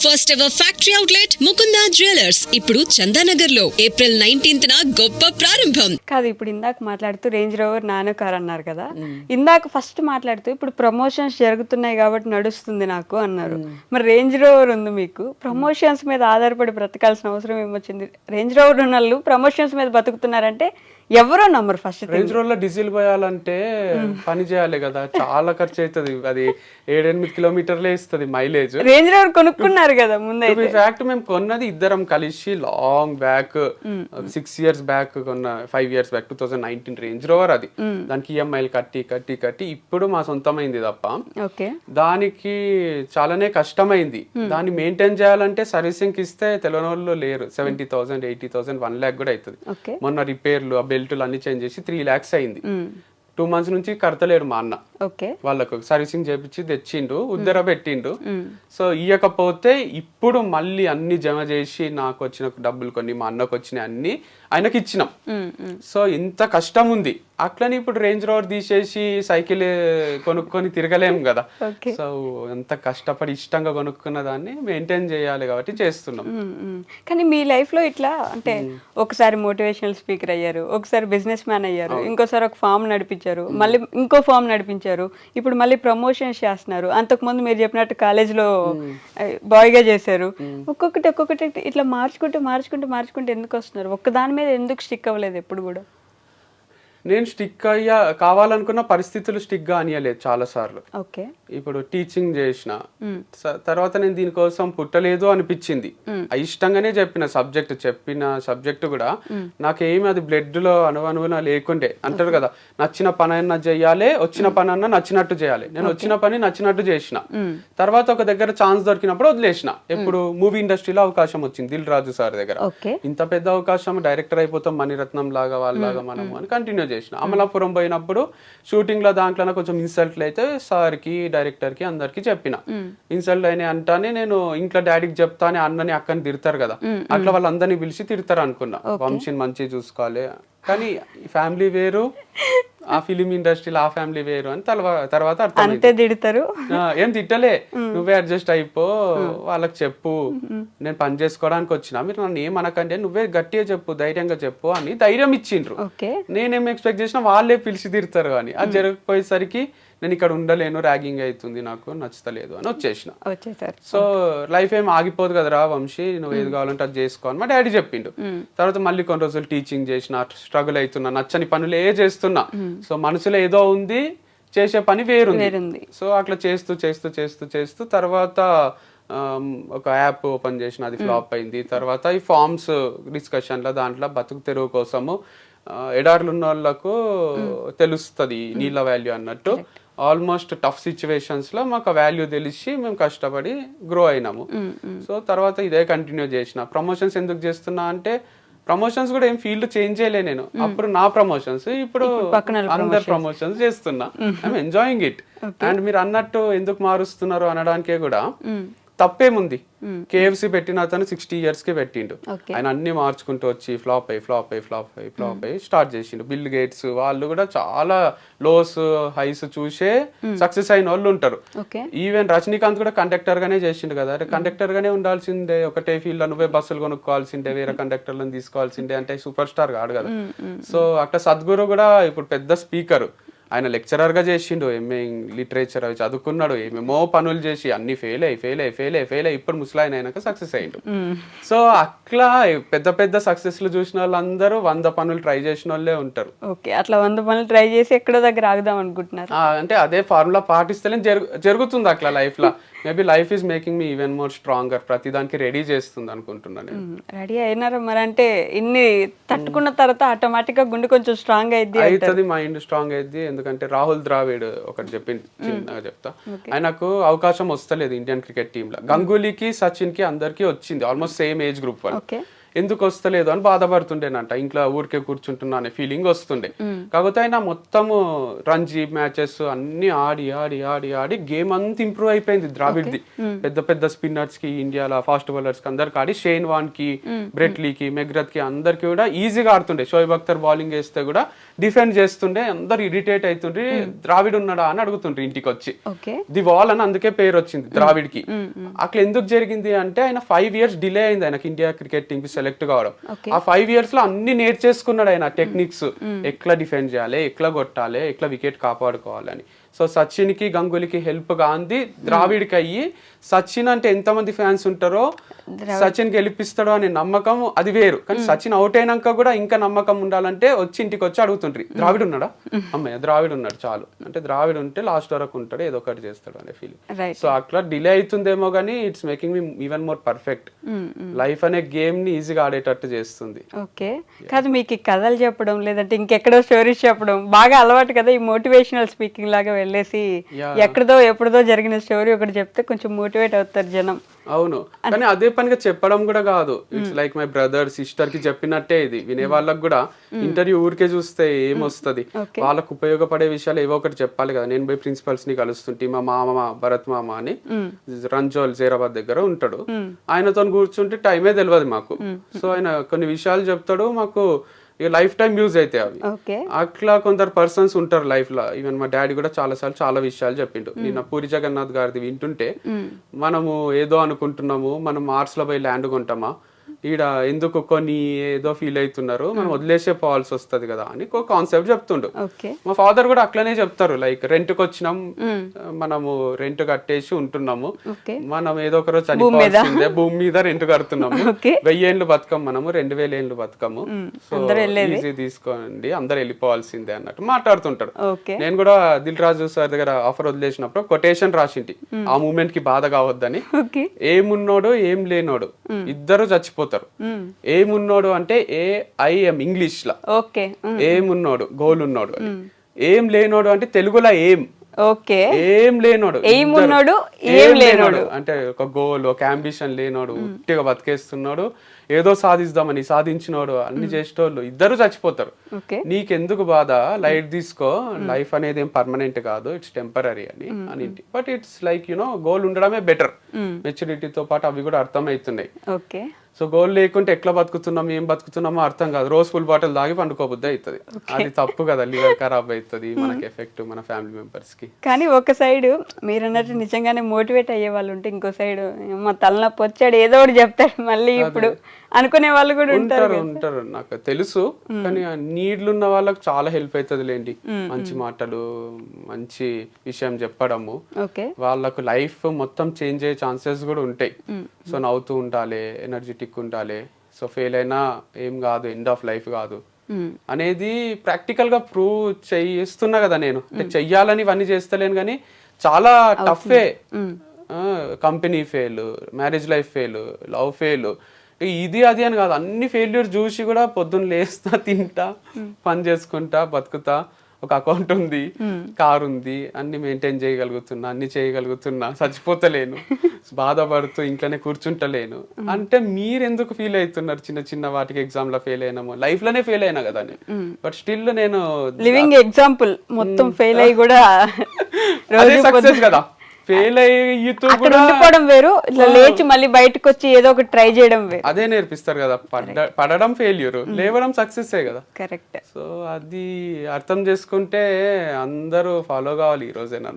First ever factory outlet Mukunda jewellers ఇప్పుడు చందానగర్ లో April 19th గొప్ప ప్రారంభం. కాదు, ఇప్పుడు ఇందాక మాట్లాడుతూ రేంజ్ రోవర్ నానో కార్ అన్నారు కదా, ఇందాక ఫస్ట్ మాట్లాడుతూ ఇప్పుడు ప్రమోషన్స్ జరుగుతున్నాయి కాబట్టి నడుస్తుంది నాకు అన్నారు. మరి రేంజ్ రోవర్ ఉంది మీకు, ప్రమోషన్స్ మీద ఆధారపడి బ్రతకాల్సిన అవసరం ఏమొచ్చింది? రేంజ్ రోవర్ ఉన్న వాళ్ళు ప్రమోషన్స్ మీద బతుకుతున్నారంటే ఎవరో నమ్మరు. ఫస్ట్ రేంజ్ రోడ్ లో డీజిల్ పోయాలంటే పని చేయాలి కదా, చాలా ఖర్చు అవుతుంది. అది 7-8 కిలోమీటర్లే ఇస్తుంది మైలేజ్. రేంజ్ రోవర్ కొనుక్కున్నారు కదా ముందే. ఫ్యాక్ట్ మేము కొన్నది ఇద్దరం కలిసి లాంగ్ బ్యాక్ 6 years బ్యాక్ కొన్న, 5 years బ్యాక్ 2019 రేంజ్ రోవర్. అది దానికి ఈఎంఐలు కట్టి కట్టి కట్టి ఇప్పుడు మా సొంతమైంది తప్ప దానికి చాలానే కష్టమైంది. దాన్ని మెయింటైన్ చేయాలంటే సర్వీసింగ్ ఇస్తే తెలియని వాళ్ళు లేరు. 70,000 80,000 1 lakh కూడా అవుతుంది. మొన్న రిపేర్లు బెల్టులు అన్ని చేంజ్ చేసి 3 lakhs అయింది. 2 months నుంచి కడతలేడు మా అన్న. వాళ్ళకు సర్వీసింగ్ చేపించి తెచ్చిండు, ఉద్దర పెట్టిండు. సో ఇయ్యకపోతే ఇప్పుడు మళ్ళీ అన్ని జమ చేసి నాకు వచ్చిన డబ్బులు కొన్ని, మా అన్నకు వచ్చిన అన్ని ఆయనకి ఇచ్చినాం. సో ఇంత కష్టం ఉంది. అట్లని ఇప్పుడు రేంజ్ రోవర్ తీసేసి సైకిల్ కొనుక్కొని తిరగలేము కదా. సో ఎంత కష్టపడి ఇష్టంగా కొనుక్కున్న దాన్ని మెయింటైన్ చేయాలి కాబట్టి చేస్తున్నాం. కానీ మీ లైఫ్ లో ఇట్లా అంటే ఒకసారి మోటివేషనల్ స్పీకర్ అయ్యారు, ఒకసారి బిజినెస్ మ్యాన్ అయ్యారు, ఇంకోసారి ఒక ఫామ్ నడిపించారు, మళ్ళీ ఇంకో ఫామ్ నడిపించారు, ఇప్పుడు మళ్ళీ ప్రమోషన్స్ చేస్తున్నారు. అంతకుముందు మీరు చెప్పినట్టు కాలేజ్లో బాయ్ గా చేశారు. ఒక్కొక్కటి ఇట్లా మార్చుకుంటూ ఎందుకు వస్తున్నారు? ఒక్కదాని మీద ఎందుకు స్టిక్ అవ్వలేదు ఎప్పుడు కూడా? నేను స్టిక్ అయ్యా కావాలనుకున్న పరిస్థితులు స్టిక్ గా అనియలేదు చాలా సార్లు. ఇప్పుడు టీచింగ్ చేసిన తర్వాత నేను దీనికోసం పుట్టలేదు అనిపించింది. ఇష్టంగానే చెప్పిన సబ్జెక్ట్ కూడా నాకేమి అది బ్లడ్ లో అనువనువున లేకుండే. అంటారు కదా, నచ్చిన పని అన్నా చేయాలి, వచ్చిన పని అన్నా నచ్చినట్టు చేయాలి. నేను వచ్చిన పని నచ్చినట్టు చేసిన. తర్వాత ఒక దగ్గర ఛాన్స్ దొరికినప్పుడు వదిలేసిన. ఎప్పుడు మూవీ ఇండస్ట్రీలో అవకాశం వచ్చింది దిల్ రాజు సార్ దగ్గర. ఇంత పెద్ద అవకాశం, డైరెక్టర్ అయిపోతాం మణిరత్నం లాగా వాళ్ళలాగా మనము అని కంటిన్యూ చేసిన. అమలాపురం పోయినప్పుడు షూటింగ్ లో దాంట్లో కొంచెం ఇన్సల్ట్ అయితే సార్ కి, డైరెక్టర్ కి, అందరికి చెప్పిన. ఇన్సల్ట్ అయినా అంటానే నేను ఇంట్లో డాడీకి చెప్తానే అన్నని అక్కని తిడతారు కదా, అట్లా వాళ్ళందరినీ పిలిచి తిడతారు అనుకున్నా. వంశీని మంచిగా చూసుకోవాలి, కానీ ఫ్యామిలీ వేరు, ఆ ఫిలిం ఇండస్ట్రీలో ఆ ఫ్యామిలీ వేరు అని తర్వాత అంతే తిడతారు. ఏం తిట్టలే, నువ్వే అడ్జస్ట్ అయిపో, వాళ్ళకి చెప్పు నేను పని చేసుకోవడానికి వచ్చిన, మీరు నన్ను ఏమనకండి, నువ్వే గట్టిగా చెప్పు, ధైర్యంగా చెప్పు అని ధైర్యం ఇచ్చిండ్రు. నేనేం ఎక్స్పెక్ట్ చేసినా వాళ్ళే పిలిచి తిడతారు అని. అది జరగకపోయేసరికి నేను ఇక్కడ ఉండలేను, ర్యాగింగ్ అవుతుంది, నాకు నచ్చలేదు అని వచ్చేసిన. సో లైఫ్ ఏం ఆగిపోదు కదరా వంశీ, నువ్వు ఏది కావాలంటే అది చేసుకో అని మా డాడీ చెప్పిండు. తర్వాత మళ్ళీ కొన్ని రోజులు టీచింగ్ చేసిన, స్ట్రగుల్ అవుతున్నా, నచ్చని పనులు చేస్తున్నా. సో మనసులో ఏదో ఉంది, చేసే పని వేరుంది. సో అట్లా చేస్తూ తర్వాత ఒక యాప్ ఓపెన్ చేసిన, అది ఫ్లాప్ అయింది. తర్వాత ఈ ఫార్మ్స్ డిస్కషన్లో దాంట్లో బతుకు తెరువు కోసము ఎడార్లు ఉన్న వాళ్ళకు తెలుస్తుంది నీళ్ళ వాల్యూ అన్నట్టు. ఆల్మోస్ట్ టఫ్ సిచ్యువేషన్స్ లో మాకు వాల్యూ తెలిసి మేము కష్టపడి గ్రో అయినాము. సో తర్వాత ఇదే కంటిన్యూ చేసిన. ప్రమోషన్స్ ఎందుకు చేస్తున్నా అంటే, ప్రమోషన్స్ కూడా ఏం ఫీల్డ్ చేంజ్ చేయలే నేను. అప్పుడు నా ప్రమోషన్స్, ఇప్పుడు అందరు ప్రమోషన్స్ చేస్తున్నా. I'm enjoying it. అండ్ మీరు అన్నట్టు ఎందుకు మారుస్తున్నారు అనడానికే కూడా తప్పేముంది. కేఎఫ్సి పెట్టిన అతను 60 years కి పెట్టిండు. ఆయన అన్ని మార్చుకుంటూ వచ్చి ఫ్లాప్ అయ్యి స్టార్ట్ చేసిండు. బిల్ గేట్స్ వాళ్ళు కూడా చాలా లోస్ హైస్ చూసే సక్సెస్ అయిన వాళ్ళు ఉంటారు. ఈవెన్ రజనీకాంత్ కూడా కండక్టర్ గానే చేసిండు కదా. కండక్టర్ గానే ఉండాల్సిందే, ఒకటే ఫీల్డ్ లో నువ్వే బస్సులు కొనుక్కోవాల్సిందే, వేరే కండక్టర్లను తీసుకోవాల్సిందే అంటే సూపర్ స్టార్ కాదు కదా. సో అట్లా సద్గురు కూడా ఇప్పుడు పెద్ద స్పీకర్, ఆయన లెక్చరర్ గా చేసిండు, ఎంఏ లిటరేచర్ అవి చదువుకున్నాడు, ఏమేమో పనులు చేసి అన్ని ఫెయిల్ అయ్యి ఇప్పుడు ముసలాయన అయినాక సక్సెస్ అయ్యిండు. సో అట్లా పెద్ద సక్సెస్లు చూసిన వాళ్ళందరూ 100 పనులు ట్రై చేసిన వాళ్ళే ఉంటారు. అట్లా 100 పనులు ట్రై చేసి ఎక్కడో దగ్గర ఆగుదాం అనుకుంటున్నారు. అంటే అదే ఫార్ములా పాటిస్తేనే జరుగుతుంది అట్లా లైఫ్ లో. Maybe life is making me even more stronger. ప్రతి దానికి రెడీ చేస్తుంది అనుకుంటున్నాను. రెడీ అయినారు మరి? అంటే ఇన్ని తట్టుకున్న తర్వాత ఆటోమేటిక్ గా గుండె కొంచెం స్ట్రాంగ్ అవుతుంది, మైండ్ స్ట్రాంగ్ అయింది. ఎందుకంటే రాహుల్ ద్రావిడ్ ఒకటి చిన్నగా చెప్తా, ఆయనకు అవకాశం వస్తలేదు ఇండియన్ క్రికెట్ టీమ్ లో. గంగూలీకి, సచిన్ కి అందరికి వచ్చింది, ఆల్మోస్ట్ సేమ్ ఏజ్ గ్రూప్ వాళ్ళు. ఎందుకు వస్తలేదు అని బాధపడుతుండేనంట, ఇంట్లో ఊరికే కూర్చుంటున్నా అనే ఫీలింగ్ వస్తుండే. కాకపోతే ఆయన మొత్తము రంజీ మ్యాచెస్ అన్ని ఆడి ఆడి ఆడి ఆడి గేమ్ అంతా ఇంప్రూవ్ అయిపోయింది ద్రావిడ్ది. పెద్ద పెద్ద స్పిన్నర్స్ కి, ఇండియాలో ఫాస్ట్ బౌలర్స్ కి అందరికి ఆడి, షేన్ వాన్ కి, బ్రెట్లీకి, మెగ్రత్ కి అందరికి కూడా ఈజీగా ఆడుతుండే. షోయబ్ అఖ్తర్ బౌలింగ్ వేస్తే కూడా డిఫెండ్ చేస్తుండే, అందరు ఇరిటేట్ అవుతుండ్రి, ద్రావిడ్ ఉన్నాడా అని అడుగుతుండ్రి ఇంటికి వచ్చి. ది వాల్ అని అందుకే పేరు వచ్చింది ద్రావిడ్ కి. అట్లా ఎందుకు జరిగింది అంటే ఆయన 5 years డిలే అయింది ఆయనకి ఇండియా క్రికెట్ టీమ్ కి సెలెక్ట్ కావడం. ఆ 5 years లో అన్ని నేర్చేసుకున్నాడు ఆయన టెక్నిక్స్, ఎట్లా డిఫెండ్ చేయాలి, ఎట్లా కొట్టాలి, ఎట్లా వికెట్ కాపాడుకోవాలని. సో సచిన్ కి, గంగూలీకి హెల్ప్ గాంధీ ద్రావిడ్కి అయ్యి, సచిన్ అంటే ఎంతమంది ఫ్యాన్స్ ఉంటారో సచిన్ గెలిపిస్తాడో అనే నమ్మకం అది వేరు. కానీ సచిన్ అవుట్ అయినాక కూడా ఇంకా నమ్మకం ఉండాలంటే వచ్చి ఇంటికి వచ్చి అడుగుతుండ్రి, ద్రావిడ్ ఉన్నాడా, అమ్మయ్య ద్రావిడ్ ఉన్నాడు చాలు, అంటే ద్రావిడ్ ఉంటే లాస్ట్ వరకు ఉంటాడు, ఏదో ఒకటి చేస్తాడు అనే ఫీలింగ్. సో అట్లా డిలే అవుతుందేమో కానీ it's making me even more perfect. Life అనే గేమ్ ని ఈజీగా ఆడేటట్టు చేస్తుంది. ఓకే, కాదు మీకు ఈ కథలు చెప్పడం లేదంటే ఇంకెక్కడో స్టోరీస్ చెప్పడం బాగా అలవాటు కదా, ఈ మోటివేషనల్ స్పీకింగ్ లాగా వెళ్ళేసి ఎక్కడదో ఎప్పుడుదో జరిగిన స్టోరీ ఒకటి చెప్తే కొంచెం మోటివేట్ అవుతారు జనం. అవును, కానీ అదే పనిగా చెప్పడం కూడా కాదు, it's like my brother sister కి చెప్పినట్టే ఇది. వినే వాళ్ళకి కూడా ఇంటర్వ్యూ ఊరికే చూస్తే ఏమొస్తుంది, వాళ్ళకు ఉపయోగపడే విషయాలు ఏవో ఒకటి చెప్పాలి కదా. నేను పోయి ప్రిన్సిపల్స్ ని కలుస్తుంటే, మా మామ భరత్ మామ అని రంజోల్ జైరాబాద్ దగ్గర ఉంటాడు, ఆయనతో కూర్చుంటే టైమే తెలియదు మాకు. సో ఆయన కొన్ని విషయాలు చెప్తాడు, మాకు ఇక లైఫ్ టైం యూజ్ అయితే అవి. అట్లా కొందరు పర్సన్స్ ఉంటారు లైఫ్ లో. ఈవెన్ మా డాడీ కూడా చాలా విషయాలు చెప్పిండు. నిన్న పూరి జగన్నాథ్ గారిది వింటుంటే, మనము ఏదో అనుకుంటున్నాము, మనం మార్స్ లో పోయి ల్యాండ్ కొంటామా, ఈడ ఎందుకు కొన్ని ఏదో ఫీల్ అవుతున్నారు, మనం వదిలేసే పోవాల్సి వస్తుంది కదా అని ఒక కాన్సెప్ట్ చెప్తుండు. మా ఫాదర్ కూడా అట్లనే చెప్తారు, లైక్ రెంట్ కి వచ్చినాం, మనము రెంట్ కట్టేసి ఉంటున్నాము, మనం ఏదో ఒక రోజు చనిపోవాల్సిందే, భూమి మీద రెంట్ కడుతున్నాము, 1000 ఏళ్ళు బతకం, మనము 2000 ఏళ్ళు బతకము, సో ఈజీ తీసుకోండి, అందరు వెళ్ళిపోవాల్సిందే అన్నట్టు మాట్లాడుతుంటాడు. నేను కూడా దిల్ రాజు సార్ దగ్గర ఆఫర్ వదిలేసినప్పుడు కొటేషన్ రాసింటి, ఆ మూమెంట్ కి బాధ కావద్దని. ఏమున్నోడు ఏం లేనోడు ఇద్దరు చచ్చిపోతారు. ఏమున్నోడు అంటే AIM ఇంగ్లీష్ లా, ఏమున్నోడు గోల్ ఉన్నోడు, ఏం లేనోడు అంటే తెలుగులో ఏం, ఏం లేనోడు అంటే ఒక గోల్, ఒక అంబిషన్ లేనోడు, ఉట్టిగా బతికేస్తున్నాడు, ఏదో సాధిద్దామని సాధించినోడు, అన్ని చేసేటోళ్ళు ఇద్దరు చచ్చిపోతారు. నీకెందుకు బాధ, లైట్ తీసుకో, లైఫ్ అనేది ఏం పర్మనెంట్ కాదు, ఇట్స్ టెంపరీ అని. బట్ ఇట్స్ లైక్ గోల్ ఉండడమే బెటర్. మెచ్యూరిటీతో పాటు అవి కూడా అర్థమవుతున్నాయి. సో గోల్ లేకుంటే ఎట్లా బతుకుతున్నాం, ఏం బతుకుతున్నామో అర్థం కాదు, రోజు ఫుల్ బాటిల్ తాగి పండుకోబుద్ది అవుతుంది, అది తప్పు కదా, లివర్ ఖరాబ్ అవుతుంది, మనకి ఎఫెక్ట్ మన ఫ్యామిలీ మెంబర్స్ కి. కానీ ఒక సైడ్ మీరు అన్నట్టు నిజంగానే మోటివేట్ అయ్యే వాళ్ళు ఉంటే, ఇంకో సైడ్ మా తలనొప్పి వచ్చాడు ఏదో ఒకటి చెప్తాడు మళ్ళీ ఇప్పుడు అనుకునే వాళ్ళు కూడా ఉంటారు నాకు తెలుసు. కానీ నీడ్లున్న వాళ్ళకి చాలా హెల్ప్ అవుతుంది లేండి, మంచి మాటలు, మంచి విషయం చెప్పడము, వాళ్ళకు లైఫ్ మొత్తం చేంజ్ అయ్యే ఛాన్సెస్ కూడా ఉంటాయి. సో నవ్వుతూ ఉండాలి, ఎనర్జెటిక్ ఉండాలి, సో ఫెయిల్ అయినా ఏం కాదు, ఎండ్ ఆఫ్ లైఫ్ కాదు అనేది ప్రాక్టికల్ గా ప్రూవ్ చేస్తున్నా కదా నేను. అంటే చెయ్యాలని ఇవన్నీ చేస్తలేను, కానీ చాలా టఫే. Company fail, marriage life fail, love fail, ఇది అది అని కాదు, అన్ని ఫెయిల్యూర్ చూసి కూడా పొద్దున్న లేస్తా, తింటా, పని చేసుకుంటా, బతుకుతా, ఒక అకౌంట్ ఉంది, కార్ ఉంది, అన్ని మెయింటైన్ చేయగలుగుతున్నా, అన్ని చేయగలుగుతున్నా, చచ్చిపోతలేను, బాధపడుతూ ఇంట్లోనే కూర్చుంటలేను అంటే మీరు ఎందుకు ఫీల్ అవుతున్నారు? చిన్న చిన్న వాటికి ఎగ్జామ్ లో ఫెయిల్ అయినాము, లైఫ్ లోనే ఫెయిల్ అయినా కదా, బట్ స్టిల్ నేను లివింగ్ ఎగ్జాంపుల్, మొత్తం ఫెయిల్ అయ్యి కూడా సక్సెస్ కదా. ఫెయిల్ అయ్యితో కూడా ఉండిపోవడం వేరు, ఇట్లా లేచి మళ్ళీ బయటకు వచ్చి ఏదో ఒకటి ట్రై చేయడం వేరు. అదే నేర్పిస్తారు కదా, పడడం ఫెయిల్యూర్, లేవడం సక్సెస్ కదా. కరెక్ట్. సో అది అర్థం చేసుకుంటే అందరూ ఫాలో కావాలి ఈ రోజే నన్ను.